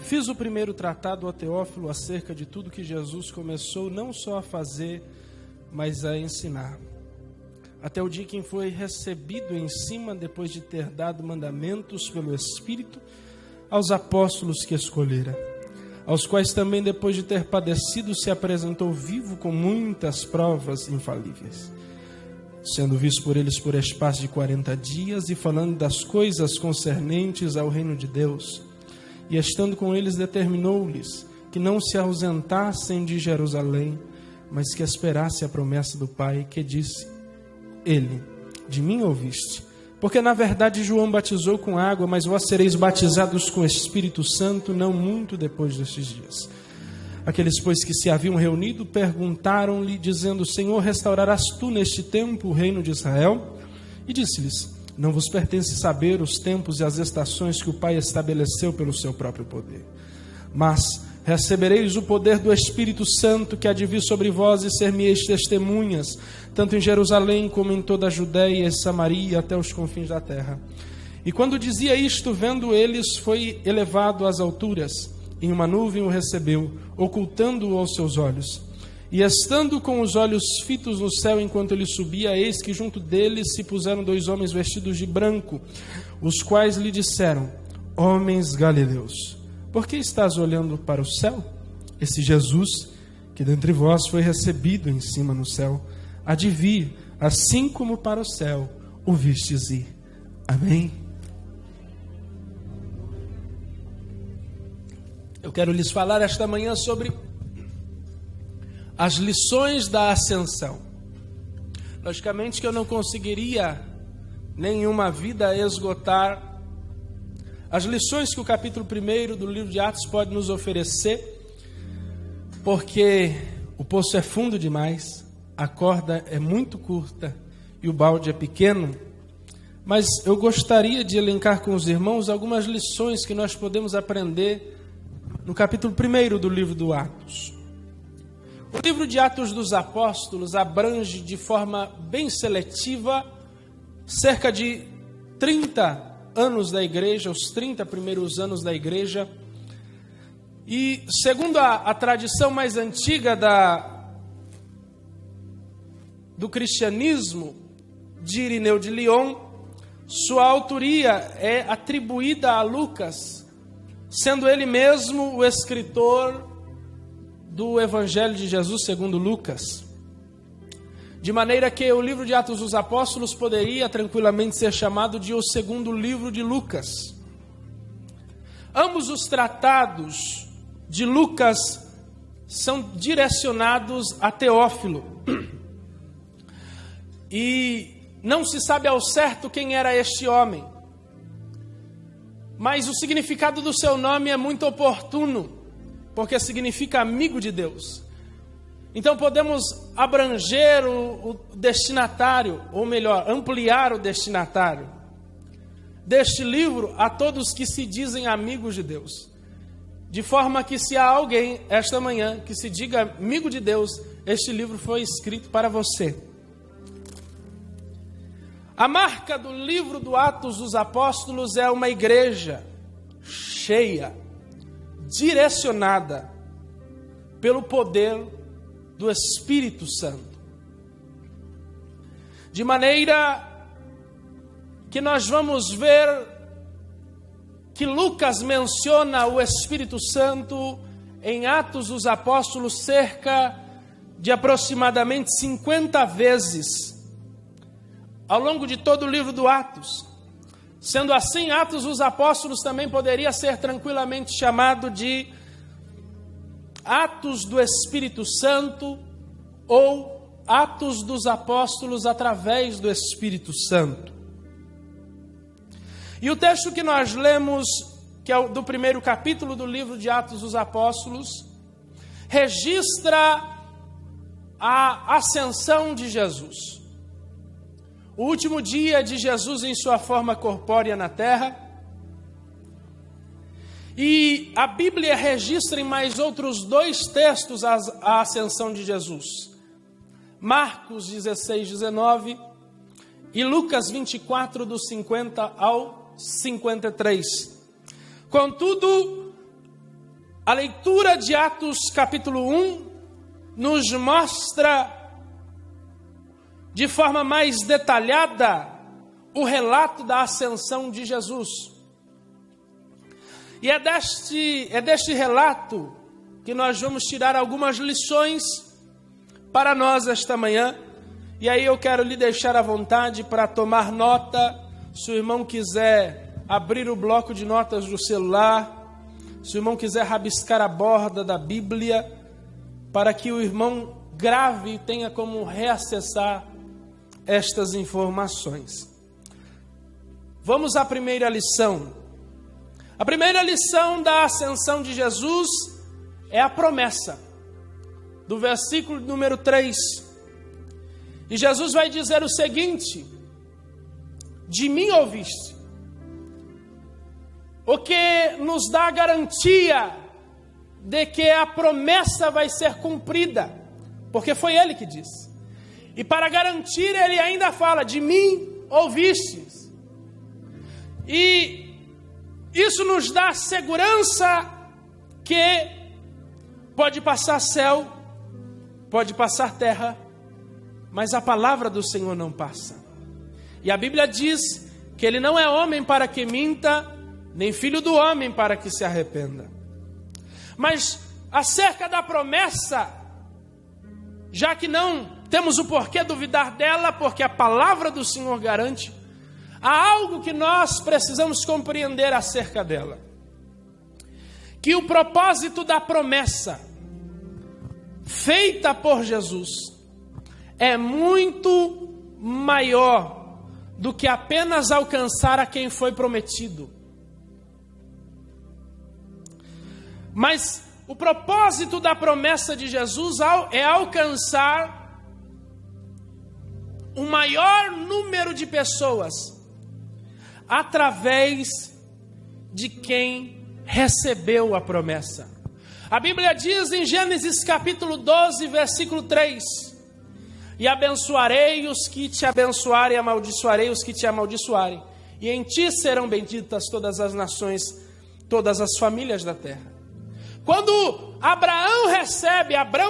Fiz o primeiro tratado a Teófilo acerca de tudo que Jesus começou não só a fazer, mas a ensinar, até o dia em que foi recebido em cima, depois de ter dado mandamentos pelo Espírito aos apóstolos que escolhera, aos quais também, depois de ter padecido, se apresentou vivo com muitas provas infalíveis, sendo visto por eles por espaço de 40 dias, e falando das coisas concernentes ao reino de Deus. E estando com eles, determinou-lhes que não se ausentassem de Jerusalém, mas que esperasse a promessa do Pai, que disse ele: de mim ouviste. Porque na verdade João batizou com água, mas vós sereis batizados com o Espírito Santo não muito depois destes dias. Aqueles, pois, que se haviam reunido, perguntaram-lhe, dizendo: Senhor, restaurarás tu neste tempo o reino de Israel? E disse-lhes: não vos pertence saber os tempos e as estações que o Pai estabeleceu pelo seu próprio poder. Mas recebereis o poder do Espírito Santo, que há de vir sobre vós, e ser-me-eis testemunhas, tanto em Jerusalém como em toda a Judeia e Samaria, até os confins da terra. E quando dizia isto, vendo eles, foi elevado às alturas, em uma nuvem o recebeu, ocultando-o aos seus olhos. E estando com os olhos fitos no céu enquanto ele subia, eis que junto dele se puseram 2 homens vestidos de branco, os quais lhe disseram: homens galileus, por que estás olhando para o céu? Esse Jesus, que dentre vós foi recebido em cima no céu, há de vir, assim como para o céu o vistes ir. Amém? Eu quero lhes falar esta manhã sobre as lições da ascensão. Logicamente que eu não conseguiria nenhuma vida esgotar as lições que o capítulo 1 do livro de Atos pode nos oferecer, porque o poço é fundo demais, a corda é muito curta e o balde é pequeno. Mas eu gostaria de elencar com os irmãos algumas lições que nós podemos aprender no capítulo 1 do livro do Atos. O livro de Atos dos Apóstolos abrange de forma bem seletiva cerca de 30 anos da igreja, os 30 primeiros anos da igreja. E segundo a tradição mais antiga do cristianismo, de Irineu de Lyon, sua autoria é atribuída a Lucas, sendo ele mesmo o escritor do Evangelho de Jesus segundo Lucas. De maneira que o livro de Atos dos Apóstolos poderia tranquilamente ser chamado de o segundo livro de Lucas. Ambos os tratados de Lucas são direcionados a Teófilo. E não se sabe ao certo quem era este homem, mas o significado do seu nome é muito oportuno, porque significa amigo de Deus. Então podemos abranger o destinatário, ou melhor, ampliar o destinatário deste livro a todos que se dizem amigos de Deus. De forma que, se há alguém esta manhã que se diga amigo de Deus, este livro foi escrito para você. A marca do livro do Atos dos Apóstolos é uma igreja cheia, direcionada pelo poder do Espírito Santo. De maneira que nós vamos ver que Lucas menciona o Espírito Santo em Atos dos Apóstolos cerca de aproximadamente 50 vezes ao longo de todo o livro do Atos. Sendo assim, Atos dos Apóstolos também poderia ser tranquilamente chamado de Atos do Espírito Santo ou Atos dos Apóstolos através do Espírito Santo. E o texto que nós lemos, que é do primeiro capítulo do livro de Atos dos Apóstolos, registra a ascensão de Jesus. O último dia de Jesus em sua forma corpórea na terra. E a Bíblia registra em mais outros 2 textos a ascensão de Jesus. Marcos 16, 19 e Lucas 24, do 50 ao 53. Contudo, A leitura de Atos capítulo 1 nos mostra de forma mais detalhada o relato da ascensão de Jesus. E é deste relato que nós vamos tirar algumas lições para nós esta manhã. E aí eu quero lhe deixar à vontade para tomar nota. Se o irmão quiser abrir o bloco de notas do celular, se o irmão quiser rabiscar a borda da Bíblia, para que o irmão grave e tenha como reacessar estas informações. Vamos à primeira lição. A primeira lição da ascensão de Jesus é a promessa, do versículo número 3. E Jesus vai dizer o seguinte: de mim ouviste, o que nos dá a garantia de que a promessa vai ser cumprida, porque foi Ele que disse. E para garantir, Ele ainda fala, de mim ouvistes. E isso nos dá segurança que pode passar céu, pode passar terra, mas a palavra do Senhor não passa. E a Bíblia diz que Ele não é homem para que minta, nem filho do homem para que se arrependa. Mas acerca da promessa, já que não temos o porquê duvidar dela, porque a palavra do Senhor garante, há algo que nós precisamos compreender acerca dela. Que o propósito da promessa feita por Jesus é muito maior do que apenas alcançar a quem foi prometido. Mas o propósito da promessa de Jesus é alcançar o maior número de pessoas através de quem recebeu a promessa. A Bíblia diz em Gênesis capítulo 12, versículo 3: e abençoarei os que te abençoarem, e amaldiçoarei os que te amaldiçoarem, e em ti serão benditas todas as nações, todas as famílias da terra. Quando Abraão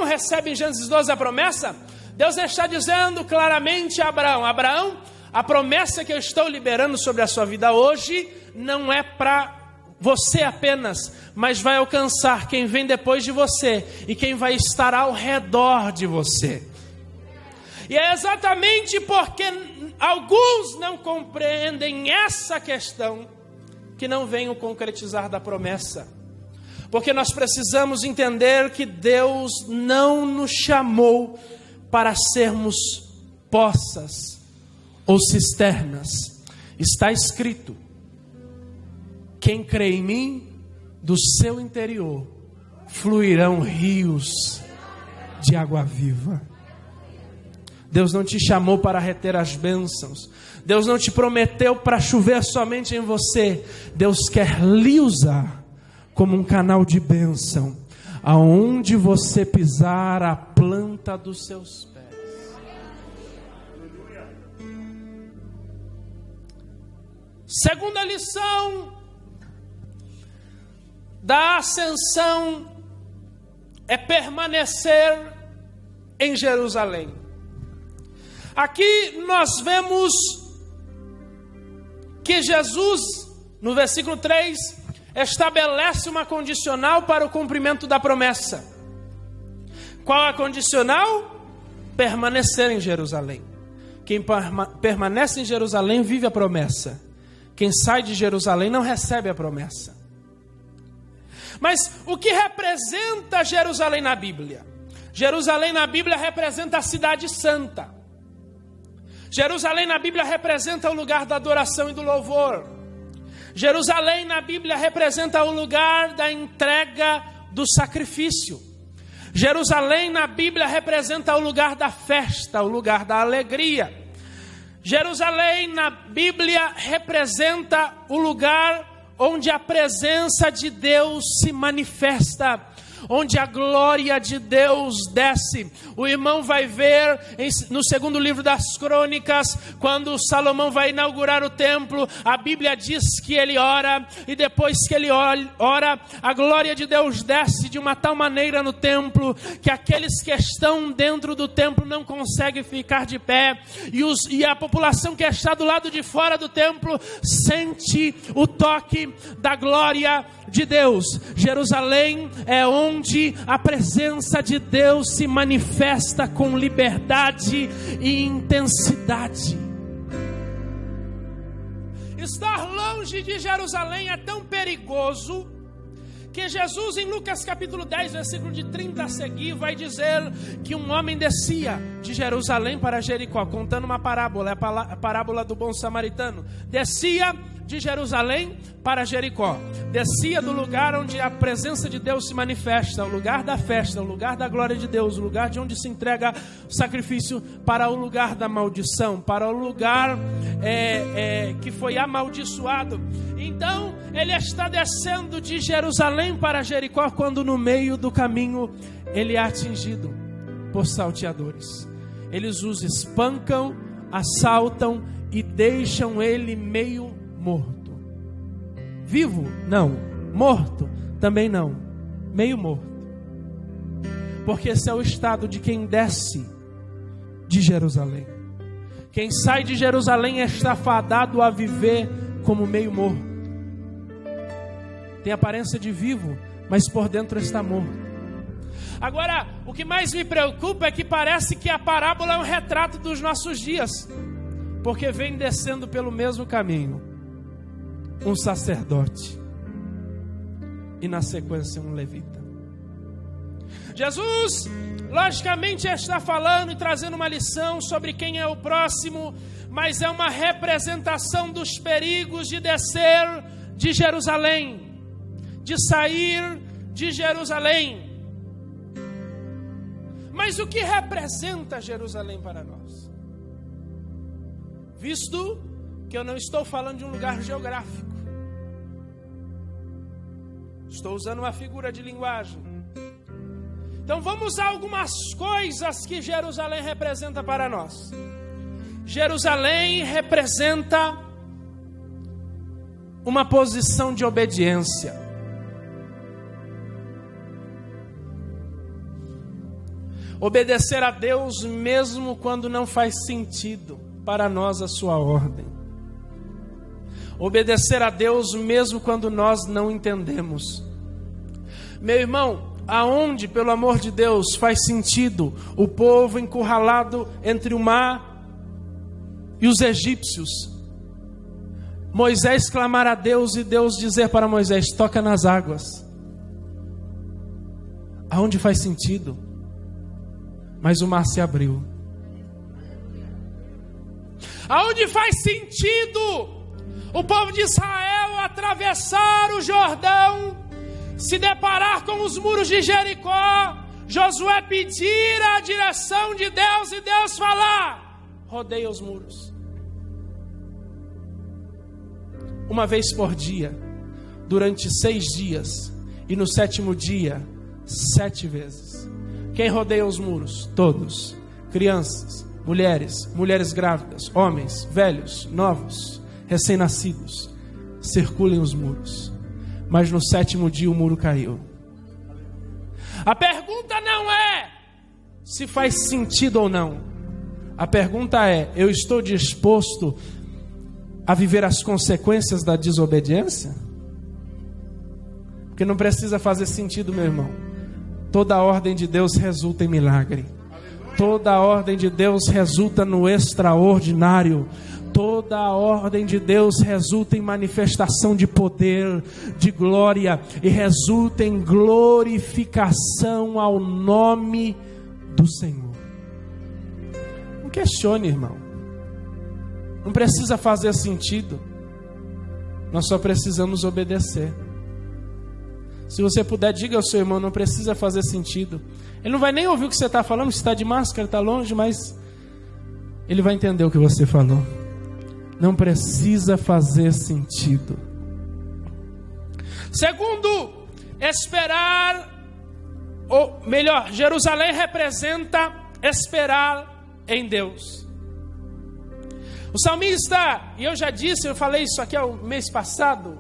recebe em Gênesis 12 a promessa, Deus está dizendo claramente a Abraão, a promessa que eu estou liberando sobre a sua vida hoje não é para você apenas, mas vai alcançar quem vem depois de você e quem vai estar ao redor de você. E é exatamente porque alguns não compreendem essa questão que não vem o concretizar da promessa. Porque nós precisamos entender que Deus não nos chamou para sermos poças ou cisternas. Está escrito: quem crê em mim, do seu interior fluirão rios de água viva. Deus não te chamou para reter as bênçãos. Deus não te prometeu para chover somente em você. Deus quer lhe usar como um canal de bênção, aonde você pisar a planta dos seus pés. Segunda lição da ascensão é permanecer em Jerusalém. Aqui nós vemos que Jesus, no versículo 3, estabelece uma condicional para o cumprimento da promessa. Qual a condicional? Permanecer em Jerusalém. Quem permanece em Jerusalém vive a promessa. Quem sai de Jerusalém não recebe a promessa. Mas o que representa Jerusalém na Bíblia? Jerusalém na Bíblia representa a cidade santa. Jerusalém na Bíblia representa o lugar da adoração e do louvor. Jerusalém na Bíblia representa o lugar da entrega do sacrifício. Jerusalém na Bíblia representa o lugar da festa, o lugar da alegria. Jerusalém na Bíblia representa o lugar onde a presença de Deus se manifesta, onde a glória de Deus desce. O irmão vai ver no segundo livro das Crônicas, quando Salomão vai inaugurar o templo, a Bíblia diz que ele ora, e depois que ele ora, a glória de Deus desce de uma tal maneira no templo, que aqueles que estão dentro do templo não conseguem ficar de pé, e a população que está do lado de fora do templo sente o toque da glória de Deus. Jerusalém é onde a presença de Deus se manifesta com liberdade e intensidade. Estar longe de Jerusalém é tão perigoso que Jesus, em Lucas capítulo 10, versículo de 30 a seguir, vai dizer que um homem descia de Jerusalém para Jericó, contando uma parábola, é a parábola do bom samaritano. Descia de Jerusalém para Jericó, descia do lugar onde a presença de Deus se manifesta, o lugar da festa, o lugar da glória de Deus, o lugar de onde se entrega o sacrifício, para o lugar da maldição, para o lugar que foi amaldiçoado. Então ele está descendo de Jerusalém para Jericó, quando no meio do caminho ele é atingido por salteadores. Eles os espancam, assaltam e deixam ele meio morto. Vivo? Não. Morto? Também não. Meio morto. Porque esse é o estado de quem desce de Jerusalém. Quem sai de Jerusalém está fadado a viver como meio morto. Tem aparência de vivo, mas por dentro está morto. Agora, o que mais me preocupa é que parece que a parábola é um retrato dos nossos dias, porque vem descendo pelo mesmo caminho um sacerdote e na sequência um levita. Jesus, logicamente, está falando e trazendo uma lição sobre quem é o próximo, mas é uma representação dos perigos de descer de Jerusalém, de sair de Jerusalém. Mas o que representa Jerusalém para nós? Visto que eu não estou falando de um lugar geográfico, estou usando uma figura de linguagem. Então vamos a algumas coisas que Jerusalém representa para nós. Jerusalém representa uma posição de obediência. Obedecer a Deus mesmo quando não faz sentido para nós a sua ordem. Obedecer a Deus mesmo quando nós não entendemos. Meu irmão, aonde, pelo amor de Deus, faz sentido o povo encurralado entre o mar e os egípcios, Moisés clamar a Deus e Deus dizer para Moisés: toca nas águas? Aonde faz sentido? Mas o mar se abriu. Aonde faz sentido o povo de Israel atravessar o Jordão, se deparar com os muros de Jericó, Josué pedir a direção de Deus e Deus falar: rodeia os muros. Uma vez por dia, durante 6 dias, e no 7º dia, 7 vezes. Quem rodeia os muros? Todos. Crianças, mulheres grávidas, homens, velhos, novos, recém-nascidos, circulem os muros. Mas no 7º dia o muro caiu. A pergunta não é se faz sentido ou não. A pergunta é: eu estou disposto a viver as consequências da desobediência? Porque não precisa fazer sentido, meu irmão. Toda a ordem de Deus resulta em milagre. Toda a ordem de Deus resulta no extraordinário. Toda a ordem de Deus resulta em manifestação de poder, de glória, e resulta em glorificação ao nome do Senhor. Não questione, irmão. Não precisa fazer sentido. Nós só precisamos obedecer. Se você puder, diga ao seu irmão: não precisa fazer sentido. Ele não vai nem ouvir o que você está falando, se está de máscara, está longe, mas ele vai entender o que você falou. Não precisa fazer sentido. Segundo, esperar ou melhor, Jerusalém representa esperar em Deus. O salmista, e eu já disse, eu falei isso aqui o mês passado,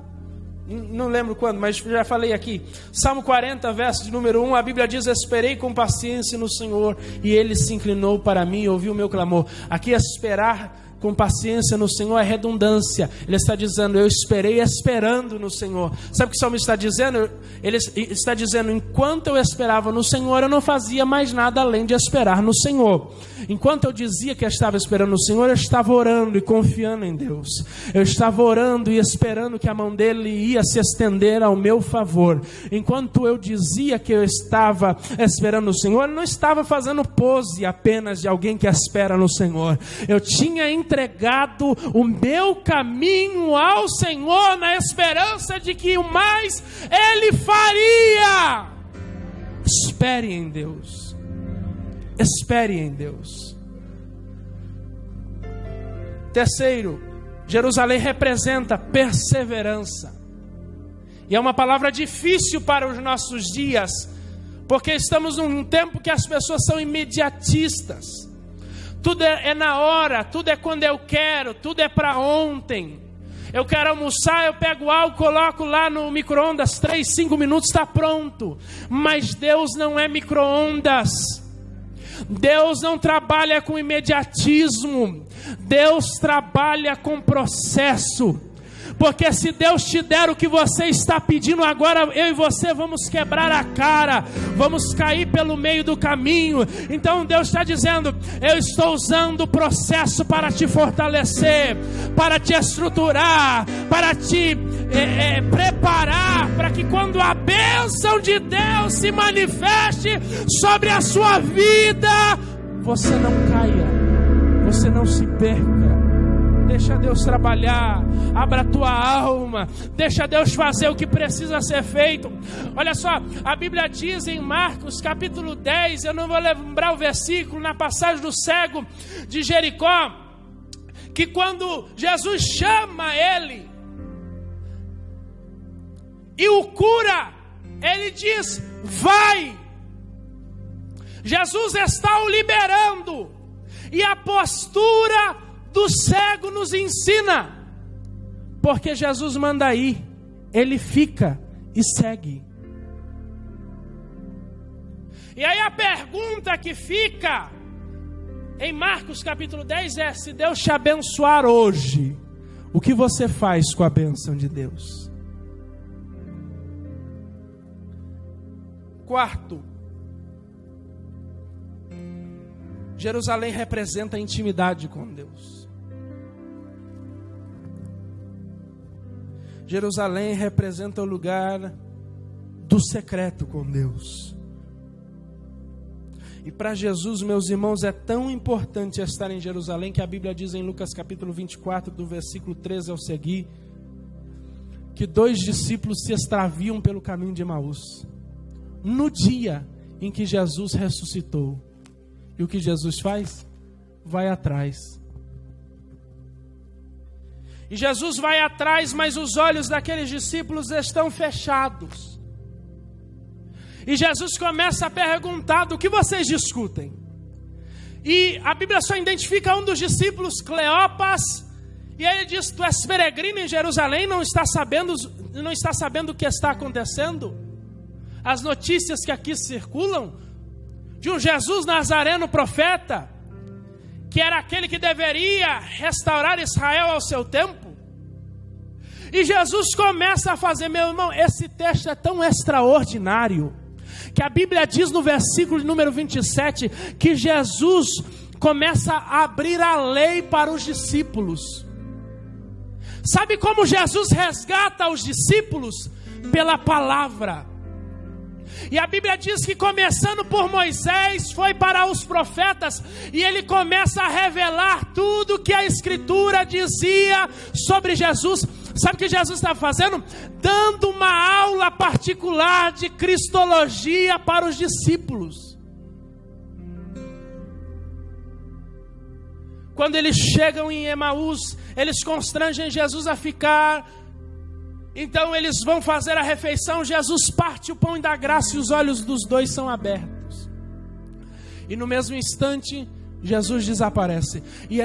não lembro quando, mas já falei aqui. Salmo 40, verso de número 1, a Bíblia diz: esperei com paciência no Senhor, e Ele se inclinou para mim e ouviu o meu clamor. Aqui esperar com paciência no Senhor é redundância. Ele está dizendo, eu esperei esperando no Senhor. Sabe o que o salmista está dizendo? Ele está dizendo, enquanto eu esperava no Senhor, eu não fazia mais nada além de esperar no Senhor. Enquanto eu dizia que eu estava esperando no Senhor, eu estava orando e confiando em Deus. Eu estava orando e esperando que a mão dele ia se estender ao meu favor. Enquanto eu dizia que eu estava esperando no Senhor, eu não estava fazendo pose apenas de alguém que espera no Senhor. Eu tinha entregado o meu caminho ao Senhor na esperança de que o mais Ele faria. Espere em Deus. Espere em Deus. Terceiro, Jerusalém representa perseverança. E é uma palavra difícil para os nossos dias, porque estamos num tempo que as pessoas são imediatistas. Tudo é na hora, tudo é quando eu quero, tudo é para ontem. Eu quero almoçar, eu pego algo, coloco lá no micro-ondas, 3, 5 minutos, está pronto. Mas Deus não é micro-ondas. Deus não trabalha com imediatismo. Deus trabalha com processo. Porque se Deus te der o que você está pedindo agora, eu e você vamos quebrar a cara, vamos cair pelo meio do caminho. Então Deus está dizendo, eu estou usando o processo para te fortalecer, para te estruturar, para te preparar, para que quando a bênção de Deus se manifeste sobre a sua vida, você não caia, você não se perca. Deixa Deus trabalhar, abra a tua alma, deixa Deus fazer o que precisa ser feito. Olha só, a Bíblia diz em Marcos capítulo 10, eu não vou lembrar o versículo, na passagem do cego de Jericó, que quando Jesus chama ele e o cura, ele diz, vai. Jesus está o liberando, e a postura do cego nos ensina, porque Jesus manda ir, ele fica e segue. E aí a pergunta que fica em Marcos capítulo 10 é: se Deus te abençoar hoje, o que você faz com a bênção de Deus? Quarto, Jerusalém representa a intimidade com Deus. Jerusalém representa o lugar do secreto com Deus. E para Jesus, meus irmãos, é tão importante estar em Jerusalém que a Bíblia diz em Lucas capítulo 24, do versículo 13 ao seguir, que 2 discípulos se extraviam pelo caminho de Emaús, no dia em que Jesus ressuscitou. E o que Jesus faz? Vai atrás. E Jesus vai atrás, mas os olhos daqueles discípulos estão fechados. E Jesus começa a perguntar: do que vocês discutem? E a Bíblia só identifica um dos discípulos, Cleopas, e ele diz: tu és peregrino em Jerusalém, não está sabendo o que está acontecendo? As notícias que aqui circulam de um Jesus Nazareno profeta, que era aquele que deveria restaurar Israel ao seu tempo. E Jesus começa a fazer, meu irmão, esse texto é tão extraordinário, que a Bíblia diz no versículo número 27, que Jesus começa a abrir a lei para os discípulos. Sabe como Jesus resgata os discípulos? Pela palavra. E a Bíblia diz que começando por Moisés, foi para os profetas, e ele começa a revelar tudo que a Escritura dizia sobre Jesus. Sabe o que Jesus está fazendo? Dando uma aula particular de cristologia para os discípulos. Quando eles chegam em Emaús, eles constrangem Jesus a ficar Então eles vão fazer a refeição, Jesus parte o pão e dá graça e os olhos dos dois são abertos. E no mesmo instante, Jesus desaparece. E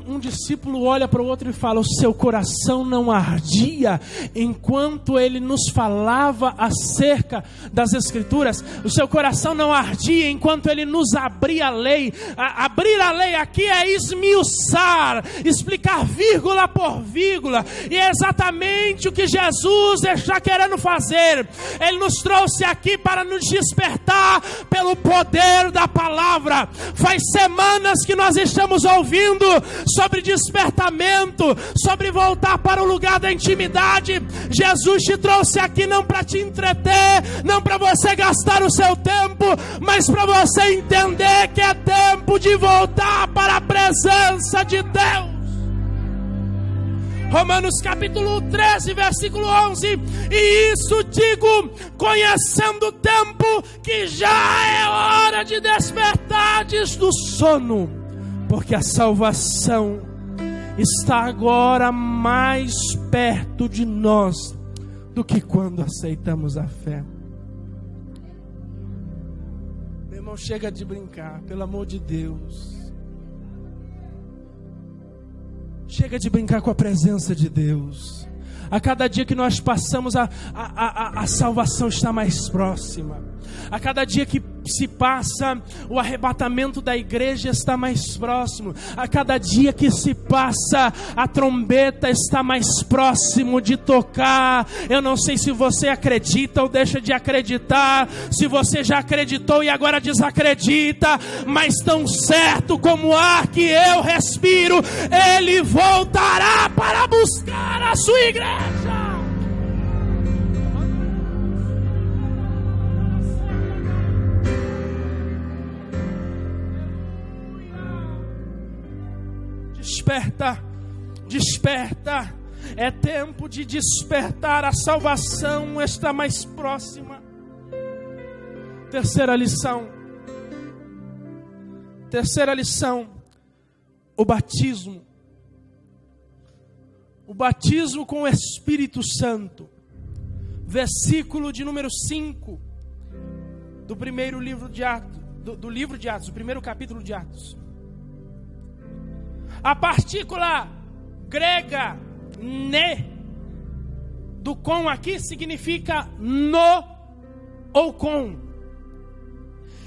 um discípulo olha para o outro e fala: o seu coração não ardia enquanto ele nos falava acerca das Escrituras? O seu coração não ardia enquanto ele nos abria a lei? Abrir a lei aqui é esmiuçar, explicar vírgula por vírgula. E é exatamente o que Jesus está querendo fazer. Ele nos trouxe aqui para nos despertar pelo poder da palavra. Faz semanas que nós estamos ouvindo sobre despertamento, sobre voltar para o lugar da intimidade. Jesus te trouxe aqui não para te entreter, não para você gastar o seu tempo, mas para você entender que é tempo de voltar para a presença de Deus. Romanos capítulo 13, versículo 11: e isso digo, conhecendo o tempo, que já é hora de despertardes do sono, porque a salvação está agora mais perto de nós do que quando aceitamos a fé. Meu irmão, chega de brincar, pelo amor de Deus. Chega de brincar com a presença de Deus. A cada dia que nós passamos, a salvação está mais próxima. A cada dia que se passa, o arrebatamento da igreja está mais próximo. A cada dia que se passa, a trombeta está mais próximo de tocar. Eu não sei se você acredita ou deixa de acreditar, se você já acreditou e agora desacredita, mas tão certo como o ar que eu respiro, Ele voltará para buscar a sua igreja. Desperta, desperta, é tempo de despertar, a salvação está mais próxima. Terceira lição, o batismo com o Espírito Santo, versículo de número 5, do primeiro livro de Atos, do livro de Atos, do primeiro capítulo de Atos. A partícula grega ne, do com aqui, significa no ou com.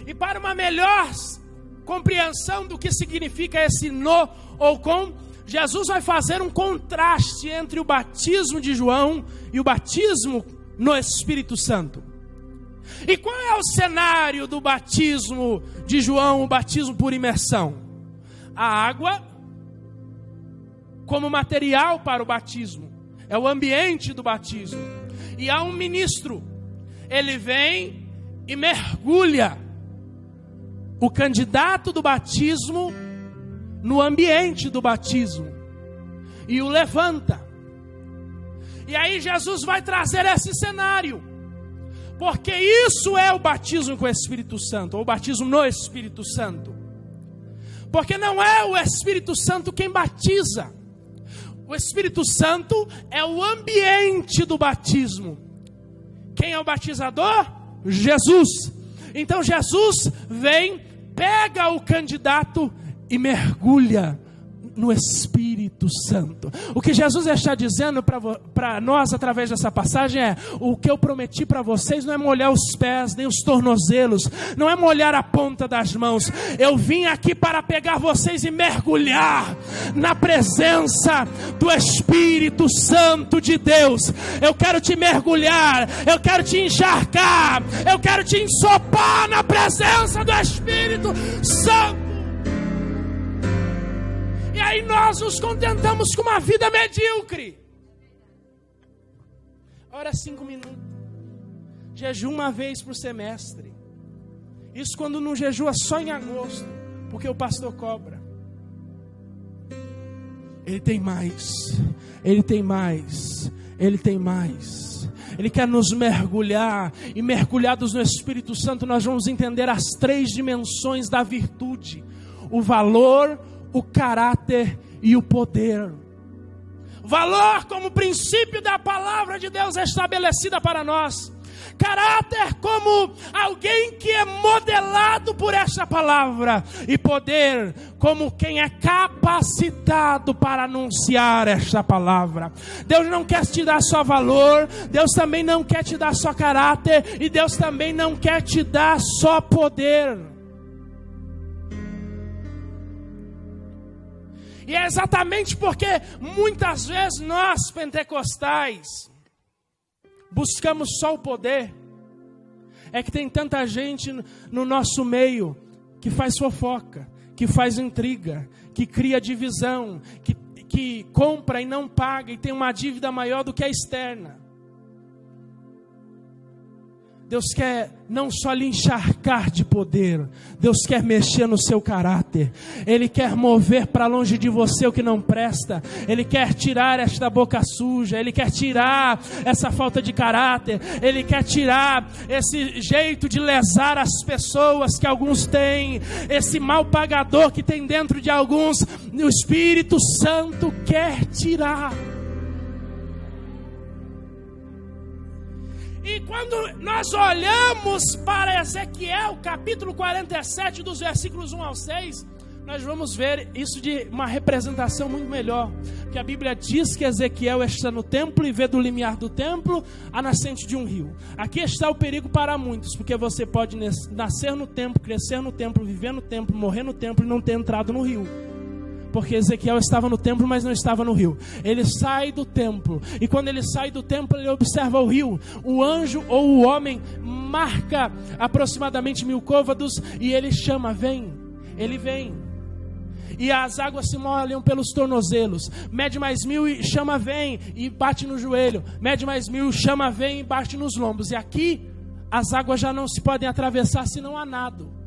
E para uma melhor compreensão do que significa esse no ou com, Jesus vai fazer um contraste entre o batismo de João e o batismo no Espírito Santo. E qual é o cenário do batismo de João, o batismo por imersão? A água como material para o batismo, é o ambiente do batismo. E há um ministro, ele vem e mergulha o candidato do batismo no ambiente do batismo e o levanta. E aí Jesus vai trazer esse cenário, porque isso é o batismo com o Espírito Santo, ou o batismo no Espírito Santo. Porque não é o Espírito Santo quem batiza. O Espírito Santo é o ambiente do batismo. Quem é o batizador? Jesus. Então Jesus vem, pega o candidato e mergulha no Espírito Santo. O que Jesus está dizendo para nós através dessa passagem é: o que eu prometi para vocês não é molhar os pés, nem os tornozelos, não é molhar a ponta das mãos. Eu vim aqui para pegar vocês e mergulhar na presença do Espírito Santo de Deus. Eu quero te mergulhar, eu quero te encharcar, eu quero te ensopar na presença do Espírito Santo. E aí nós nos contentamos com uma vida medíocre. Ora 5 minutos. Jejum uma vez por semestre. Isso quando não jejua só em agosto, porque o pastor cobra. Ele tem mais. Ele tem mais. Ele tem mais. Ele quer nos mergulhar. E mergulhados no Espírito Santo, nós vamos entender as 3 dimensões da virtude: o valor, o caráter e o poder. Valor como princípio da palavra de Deus estabelecida para nós. Caráter como alguém que é modelado por esta palavra. E poder como quem é capacitado para anunciar esta palavra. Deus não quer te dar só valor. Deus também não quer te dar só caráter. E Deus também não quer te dar só poder. E é exatamente porque muitas vezes nós pentecostais buscamos só o poder, é que tem tanta gente no nosso meio que faz fofoca, que faz intriga, que cria divisão, que compra e não paga e tem uma dívida maior do que a externa. Deus quer não só lhe encharcar de poder, Deus quer mexer no seu caráter. Ele quer mover para longe de você o que não presta. Ele quer tirar esta boca suja. Ele quer tirar essa falta de caráter. Ele quer tirar esse jeito de lesar as pessoas que alguns têm. Esse mal pagador que tem dentro de alguns. O Espírito Santo quer tirar. E quando nós olhamos para Ezequiel, capítulo 47, dos versículos 1 ao 6, nós vamos ver isso de uma representação muito melhor. Que a Bíblia diz que Ezequiel está no templo e vê do limiar do templo a nascente de um rio. Aqui está o perigo para muitos, porque você pode nascer no templo, crescer no templo, viver no templo, morrer no templo e não ter entrado no rio. Porque Ezequiel estava no templo, mas não estava no rio. Ele sai do templo. E quando ele sai do templo, ele observa o rio. O anjo ou o homem marca aproximadamente 1000 côvados. E ele chama, vem. Ele vem. E as águas se molham pelos tornozelos. Mede mais 1000 e chama, vem. E bate no joelho. Mede mais 1000, chama, vem e bate nos lombos. E aqui, as águas já não se podem atravessar senão a nado.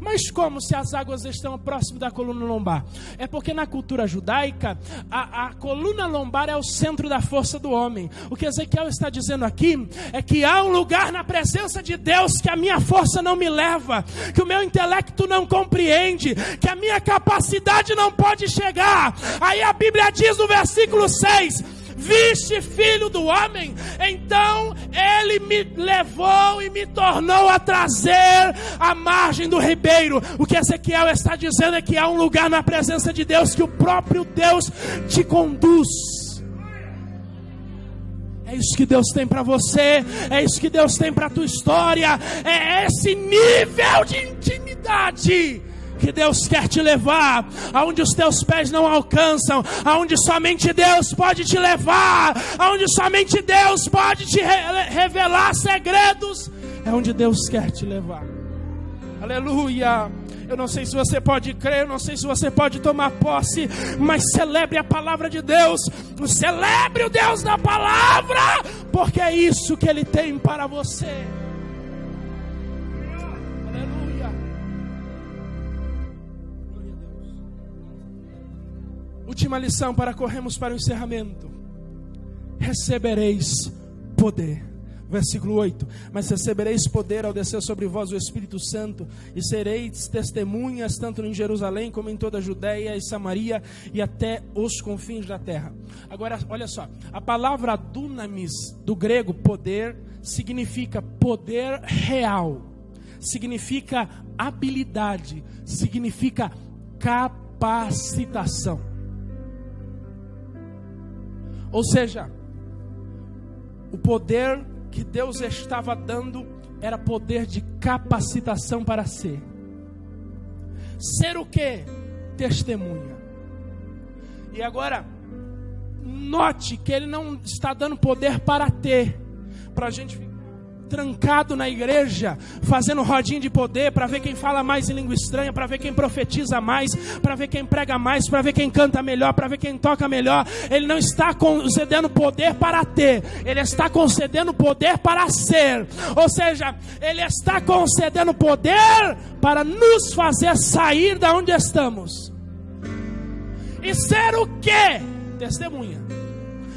Mas como se as águas estão próximo da coluna lombar? É porque na cultura judaica, a coluna lombar é o centro da força do homem. O que Ezequiel está dizendo aqui é que há um lugar na presença de Deus que a minha força não me leva, que o meu intelecto não compreende, que a minha capacidade não pode chegar. Aí a Bíblia diz no versículo 6... Viste, filho do homem? Então ele me levou e me tornou a trazer a margem do ribeiro. O que Ezequiel está dizendo é que há um lugar na presença de Deus que o próprio Deus te conduz. É isso que Deus tem para você. É isso que Deus tem para a tua história. É esse nível de intimidade que Deus quer te levar, aonde os teus pés não alcançam, aonde somente Deus pode te levar, aonde somente Deus pode te revelar segredos, é onde Deus quer te levar. Aleluia. Eu não sei se você pode crer, eu não sei se você pode tomar posse, mas celebre a palavra de Deus, celebre o Deus da palavra, porque é isso que Ele tem para você. Última lição para corrermos para o encerramento. Recebereis poder. Versículo 8. Mas recebereis poder ao descer sobre vós o Espírito Santo, e sereis testemunhas tanto em Jerusalém como em toda a Judeia e Samaria e até os confins da terra. Agora, olha só. A palavra dunamis, do grego poder, significa poder real. Significa habilidade. Significa capacitação. Ou seja, o poder que Deus estava dando era poder de capacitação para ser. Ser o quê? Testemunha. E agora, note que Ele não está dando poder para ter, para a gente ficar trancado na igreja, fazendo rodinha de poder, para ver quem fala mais em língua estranha, para ver quem profetiza mais, para ver quem prega mais, para ver quem canta melhor, para ver quem toca melhor. Ele não está concedendo poder para ter, Ele está concedendo poder para ser. Ou seja, Ele está concedendo poder para nos fazer sair da onde estamos. E ser o quê? Testemunha.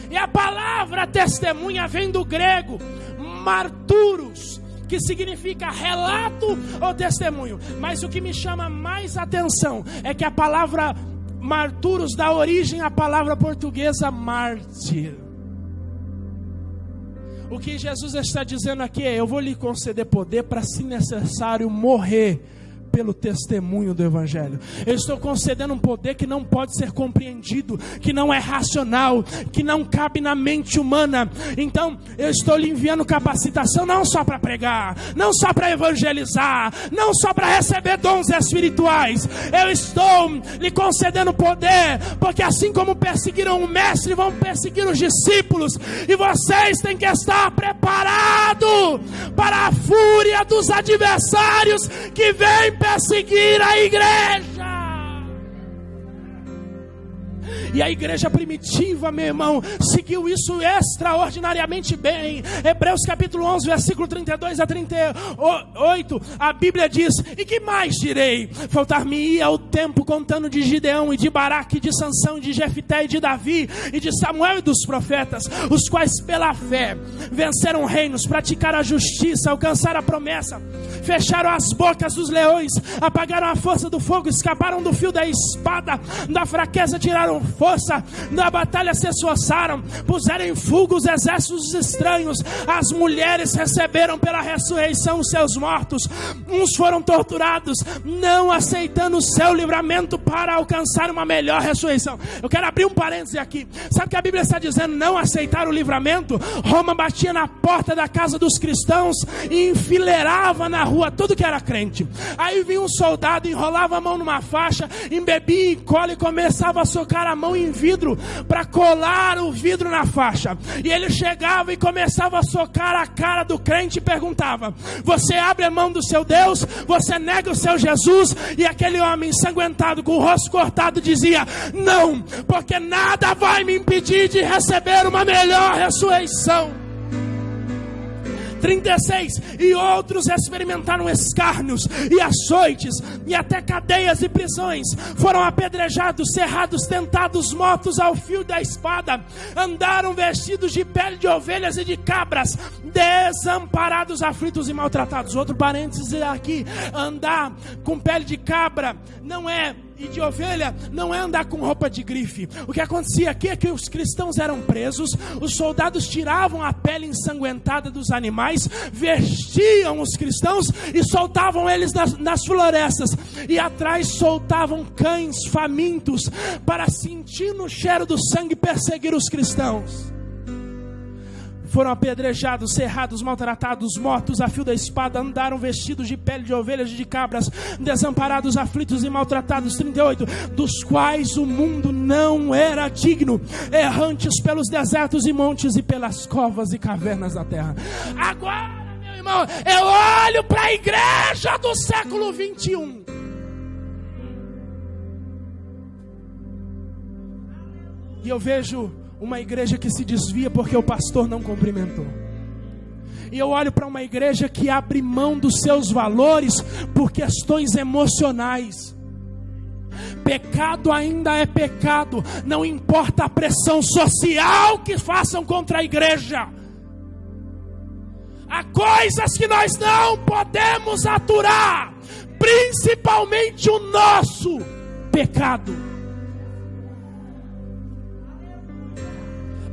E a palavra testemunha vem do grego marturos, que significa relato ou testemunho. Mas o que me chama mais atenção é que a palavra Marturos dá origem à palavra portuguesa mártir. O que Jesus está dizendo aqui é: eu vou lhe conceder poder para, se necessário, morrer pelo testemunho do Evangelho. Eu estou concedendo um poder que não pode ser compreendido, que não é racional, que não cabe na mente humana. Então eu estou lhe enviando capacitação, não só para pregar, não só para evangelizar, não só para receber dons espirituais. Eu estou lhe concedendo poder, porque assim como perseguiram o mestre, vão perseguir os discípulos, e vocês têm que estar preparados para a fúria dos adversários que vêm perseguir a igreja. E a igreja primitiva, meu irmão, seguiu isso extraordinariamente bem. Hebreus capítulo 11, versículo 32 a 38, a Bíblia diz: e que mais direi? Faltar-me-ia o tempo contando de Gideão e de Baraque, de Sansão, de Jefté e de Davi e de Samuel e dos profetas, os quais pela fé venceram reinos, praticaram a justiça, alcançaram a promessa, fecharam as bocas dos leões, apagaram a força do fogo, escaparam do fio da espada, da fraqueza tiraram força, na batalha se esforçaram, puseram em fuga os exércitos estranhos, as mulheres receberam pela ressurreição os seus mortos, uns foram torturados, não aceitando o seu livramento para alcançar uma melhor ressurreição. Eu quero abrir um parêntese aqui. Sabe o que a Bíblia está dizendo? Não aceitar o livramento. Roma batia na porta da casa dos cristãos e enfileirava na rua tudo que era crente. Aí vinha um soldado, enrolava a mão numa faixa, embebia em cola e começava a socar a mão em vidro para colar o vidro na faixa. E ele chegava e começava a socar a cara do crente e perguntava: você abre a mão do seu Deus? Você nega o seu Jesus? E aquele homem ensanguentado, com o rosto cortado, dizia: não, porque nada vai me impedir de receber uma melhor ressurreição. 36, e outros experimentaram escárnios e açoites e até cadeias e prisões, foram apedrejados, cerrados, tentados, mortos ao fio da espada, andaram vestidos de pele de ovelhas e de cabras, desamparados, aflitos e maltratados. Outro parênteses aqui: andar com pele de cabra não é, e de ovelha, não é andar com roupa de grife. O que acontecia aqui é que os cristãos eram presos, os soldados tiravam a pele ensanguentada dos animais, vestiam os cristãos e soltavam eles nas florestas, e atrás soltavam cães famintos para, sentindo o cheiro do sangue, perseguir os cristãos. Foram apedrejados, cerrados, maltratados, mortos a fio da espada, andaram vestidos de pele de ovelhas e de cabras, desamparados, aflitos e maltratados. 38, dos quais o mundo não era digno, errantes pelos desertos e montes e pelas covas e cavernas da terra. Agora, meu irmão, eu olho para a igreja do século 21. E eu vejo uma igreja que se desvia porque o pastor não cumprimentou. E eu olho para uma igreja que abre mão dos seus valores por questões emocionais. Pecado ainda é pecado, não importa a pressão social que façam contra a igreja. Há coisas que nós não podemos aturar, principalmente o nosso pecado.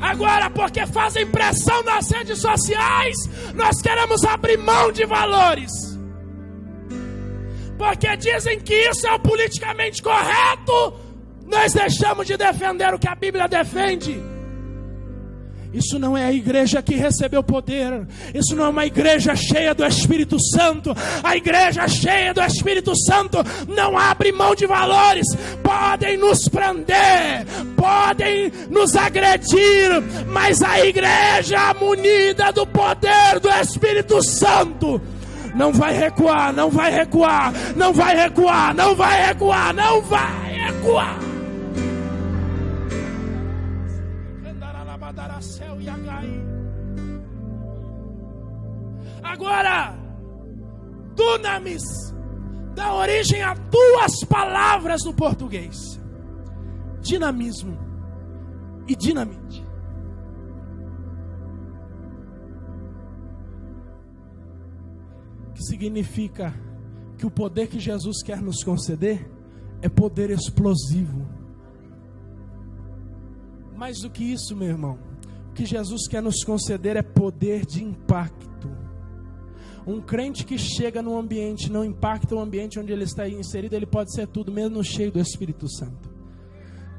Agora, porque fazem pressão nas redes sociais, nós queremos abrir mão de valores. Porque dizem que isso é o politicamente correto, nós deixamos de defender o que a Bíblia defende. Isso não é a igreja que recebeu poder. Isso não é uma igreja cheia do Espírito Santo. A igreja cheia do Espírito Santo não abre mão de valores. Podem nos prender, podem nos agredir, mas a igreja munida do poder do Espírito Santo não vai recuar, não vai recuar, não vai recuar, não vai recuar, não vai recuar. Agora, dunamis dá origem a duas palavras no português: dinamismo e dinamite. Que significa que o poder que Jesus quer nos conceder é poder explosivo, Mais do que isso, meu irmão, o que Jesus quer nos conceder é poder de impacto. Um crente que chega num ambiente, não impacta o ambiente onde ele está inserido, ele pode ser tudo, mesmo cheio do Espírito Santo.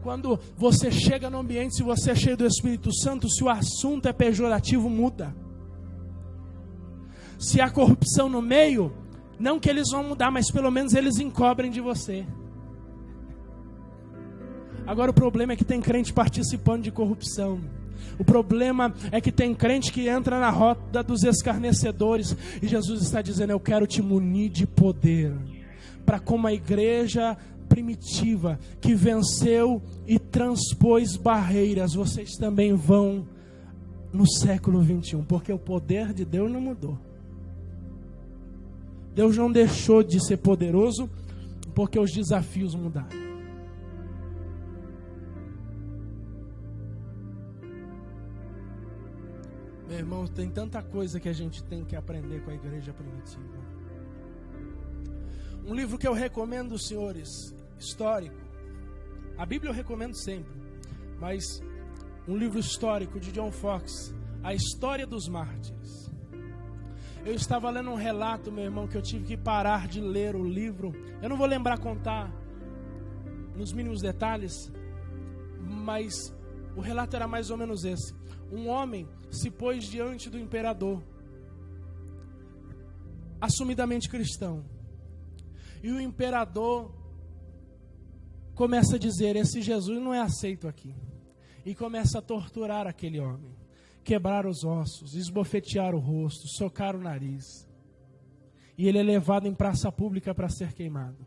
Quando você chega no ambiente, se você é cheio do Espírito Santo, se o assunto é pejorativo, muda. Se há corrupção no meio, não que eles vão mudar, mas pelo menos eles encobrem de você. Agora o problema é que tem crente participando de corrupção. O problema é que tem crente que entra na rota dos escarnecedores. E Jesus está dizendo: eu quero te munir de poder, para como a igreja primitiva que venceu e transpôs barreiras, vocês também vão no século 21, porque o poder de Deus não mudou. Deus não deixou de ser poderoso, porque os desafios mudaram. Meu irmão, tem tanta coisa que a gente tem que aprender com a igreja primitiva. Um livro que eu recomendo, senhores, histórico. A Bíblia eu recomendo sempre, mas um livro histórico de John Fox, A História dos Mártires. Eu estava lendo um relato, meu irmão, que eu tive que parar de ler o livro. Eu não vou lembrar contar nos mínimos detalhes, mas o relato era mais ou menos esse. Um homem se pôs diante do imperador, assumidamente cristão, e o imperador começa a dizer: esse Jesus não é aceito aqui, e começa a torturar aquele homem, quebrar os ossos, esbofetear o rosto, socar o nariz, e ele é levado em praça pública para ser queimado.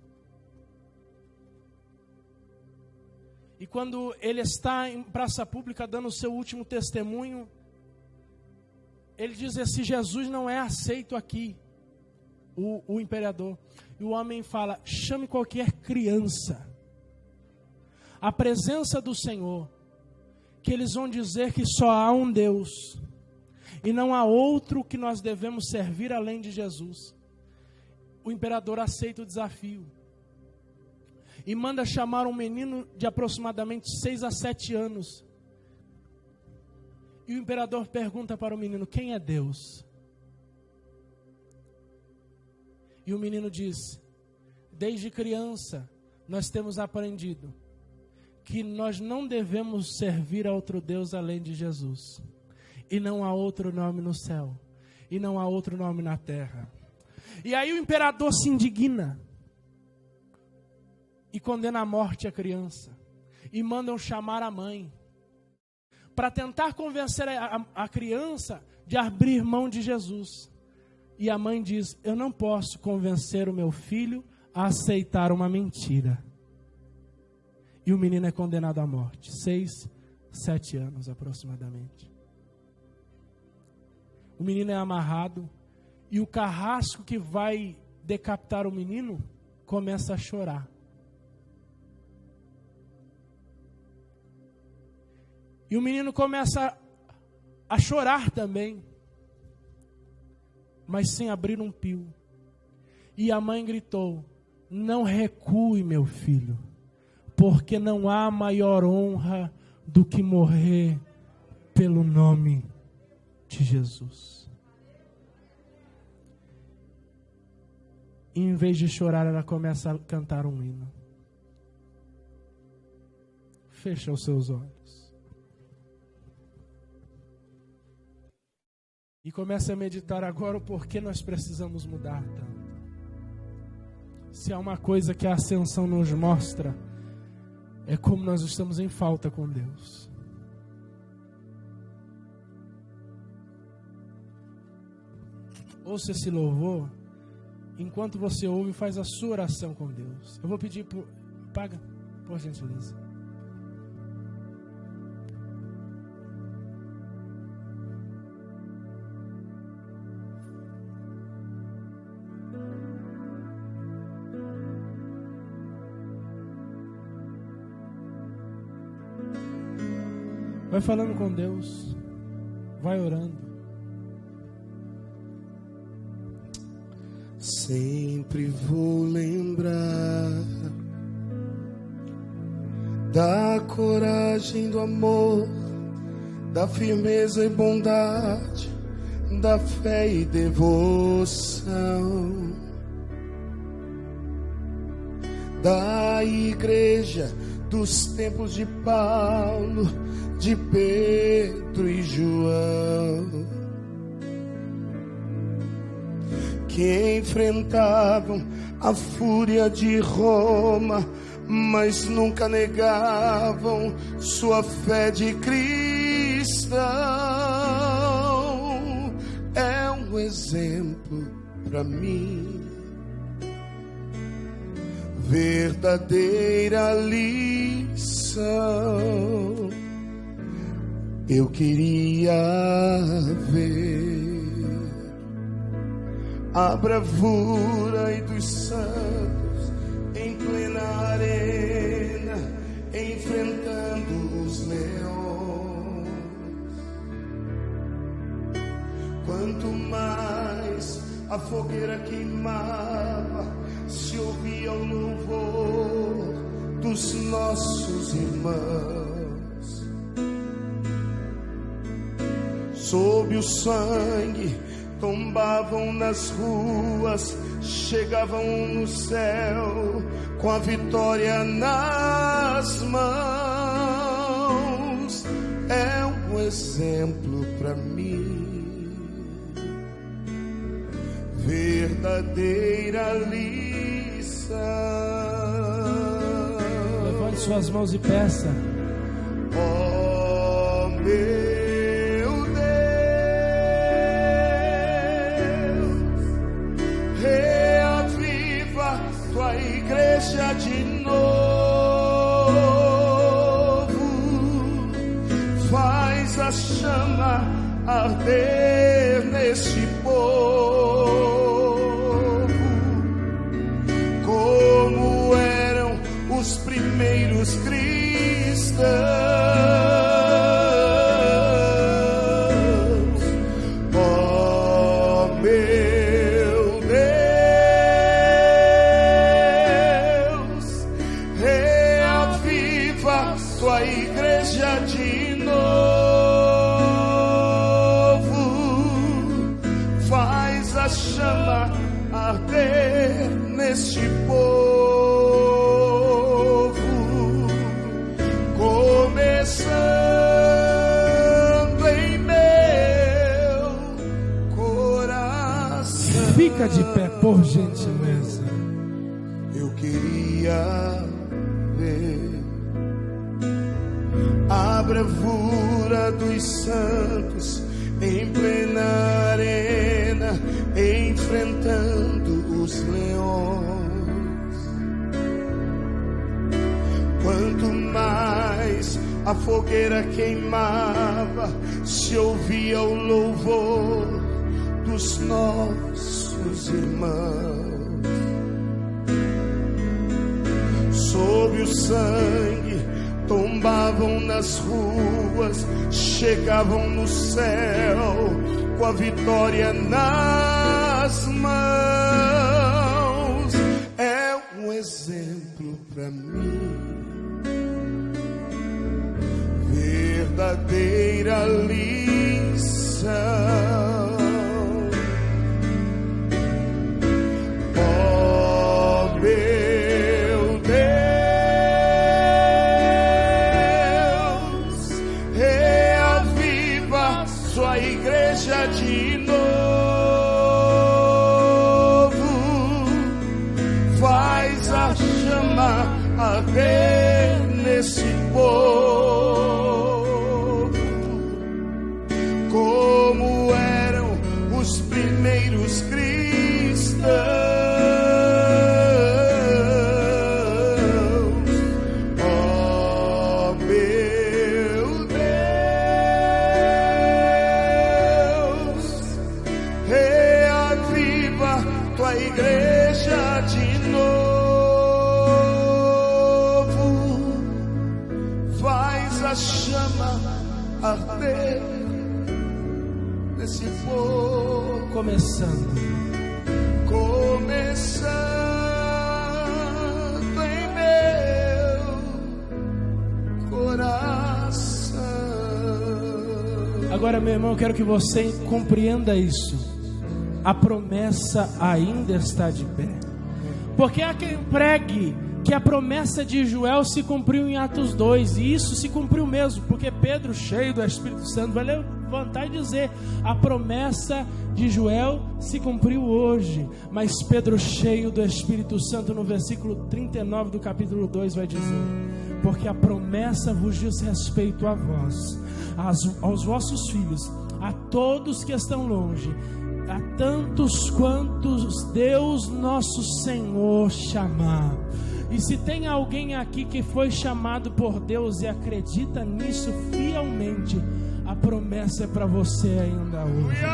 E quando ele está em praça pública dando o seu último testemunho, ele diz: esse Jesus não é aceito aqui, o imperador. E o homem fala: chame qualquer criança. A presença do Senhor, que eles vão dizer que só há um Deus, e não há outro que nós devemos servir além de Jesus. O imperador aceita o desafio e manda chamar um menino de aproximadamente 6 a 7 anos. E o imperador pergunta para o menino: quem é Deus? E o menino diz: desde criança nós temos aprendido que nós não devemos servir a outro Deus além de Jesus. E não há outro nome no céu, e não há outro nome na terra. E aí o imperador se indigna e condena à morte a criança, e mandam chamar a mãe, para tentar convencer a criança de abrir mão de Jesus. E a mãe diz: eu não posso convencer o meu filho a aceitar uma mentira. E o menino é condenado à morte, 6, 7 anos aproximadamente. O menino é amarrado, e o carrasco que vai decapitar o menino começa a chorar. E o menino começa a chorar também, mas sem abrir um pio. E a mãe gritou: não recue, meu filho, porque não há maior honra do que morrer pelo nome de Jesus. E em vez de chorar, ela começa a cantar um hino. Fecha os seus olhos e comece a meditar agora o porquê nós precisamos mudar tanto. Se há uma coisa que a ascensão nos mostra, é como nós estamos em falta com Deus. Ouça esse louvor, enquanto você ouve, faz a sua oração com Deus. Eu vou pedir, paga, por gentileza. Vai falando com Deus, vai orando. Sempre vou lembrar da coragem, do amor, da firmeza e bondade, da fé e devoção, da igreja dos tempos de Paulo, de Pedro e João, que enfrentavam a fúria de Roma, mas nunca negavam sua fé de cristão. É um exemplo para mim, verdadeira lição. Eu queria ver a bravura e dos santos em plena arena, enfrentando os leões. Quanto mais a fogueira queimava, se ouvia o louvor dos nossos irmãos. Sob o sangue tombavam nas ruas, chegavam no céu com a vitória nas mãos. É um exemplo para mim, verdadeira lição. Levante suas mãos e peça. Oh, meu tua igreja de novo, faz a chama arder neste povo, como eram os primeiros cristãos. Tua igreja de novo, faz a chama arder neste povo, começando em meu coração. Fica de pé, por gentileza. Eu queria ver a bravura dos santos em plena arena, enfrentando os leões. Quanto mais a fogueira queimava, se ouvia o louvor dos nossos irmãos. Sob o sangue tombavam nas ruas, chegavam no céu com a vitória nas mãos. É um exemplo para mim, verdadeira lição. Oh, meu Deus, reaviva sua igreja de novo, faz a chama arder nesse povo, como eram os primeiros cristãos. Oh, meu Deus, reaviva tua igreja de novo, faz a chama arder nesse povo, Começando em meu Agora, meu irmão, eu quero que você compreenda isso. A promessa ainda está de pé. Porque há quem pregue que a promessa de Joel se cumpriu em Atos 2, e isso se cumpriu mesmo, porque Pedro, cheio do Espírito Santo, vai levantar e dizer: a promessa de Joel se cumpriu hoje. Mas Pedro, cheio do Espírito Santo, no versículo 39 do capítulo 2, vai dizer: porque a promessa vos diz respeito a vós, aos vossos filhos, a todos que estão longe, a tantos quantos Deus nosso Senhor chamar. E se tem alguém aqui que foi chamado por Deus e acredita nisso fielmente, a promessa é para você ainda hoje.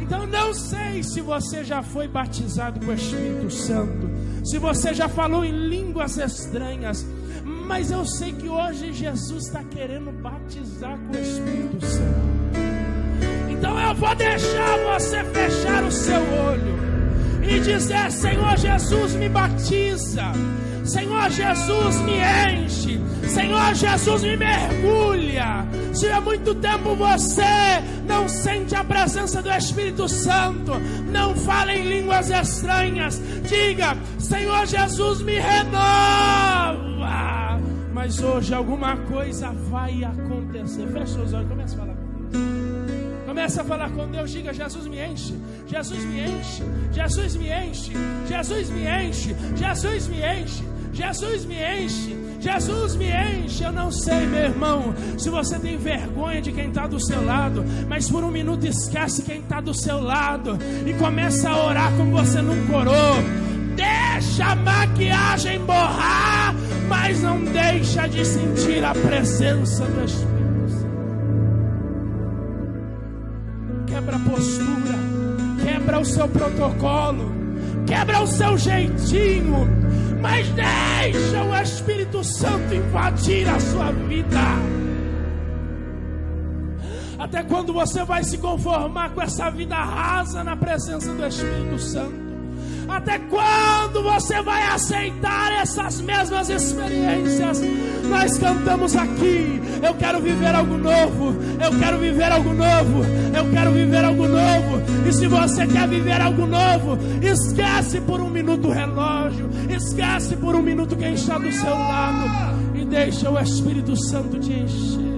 Então não sei se você já foi batizado com o Espírito Santo, se você já falou em línguas estranhas, mas eu sei que hoje Jesus está querendo batizar com o Espírito Santo. Então eu vou deixar você fechar o seu olho e dizer: Senhor Jesus, me batiza. Senhor Jesus, me enche. Senhor Jesus, me mergulha. Se há muito tempo você não sente a presença do Espírito Santo, não fala em línguas estranhas, diga: Senhor Jesus, me renova. Mas hoje alguma coisa vai acontecer. Fecha os olhos, comece a falar com Deus. Comece a falar com Deus, diga: Jesus me enche, Jesus me enche, Jesus me enche, Jesus me enche, Jesus me enche, Jesus me enche, Jesus me enche. Eu não sei, meu irmão, se você tem vergonha de quem está do seu lado, mas por um minuto esquece quem está do seu lado e começa a orar como você nunca orou. Deixa a maquiagem borrar, mas não deixa de sentir a presença do Espírito Santo. Quebra a postura, quebra o seu protocolo, quebra o seu jeitinho, mas deixa o Espírito Santo invadir a sua vida. Até quando você vai se conformar com essa vida rasa na presença do Espírito Santo? Até quando você vai aceitar essas mesmas experiências? Nós cantamos aqui: eu quero viver algo novo, eu quero viver algo novo, eu quero viver algo novo. E se você quer viver algo novo, esquece por um minuto o relógio, esquece por um minuto quem está do seu lado e deixa o Espírito Santo te encher.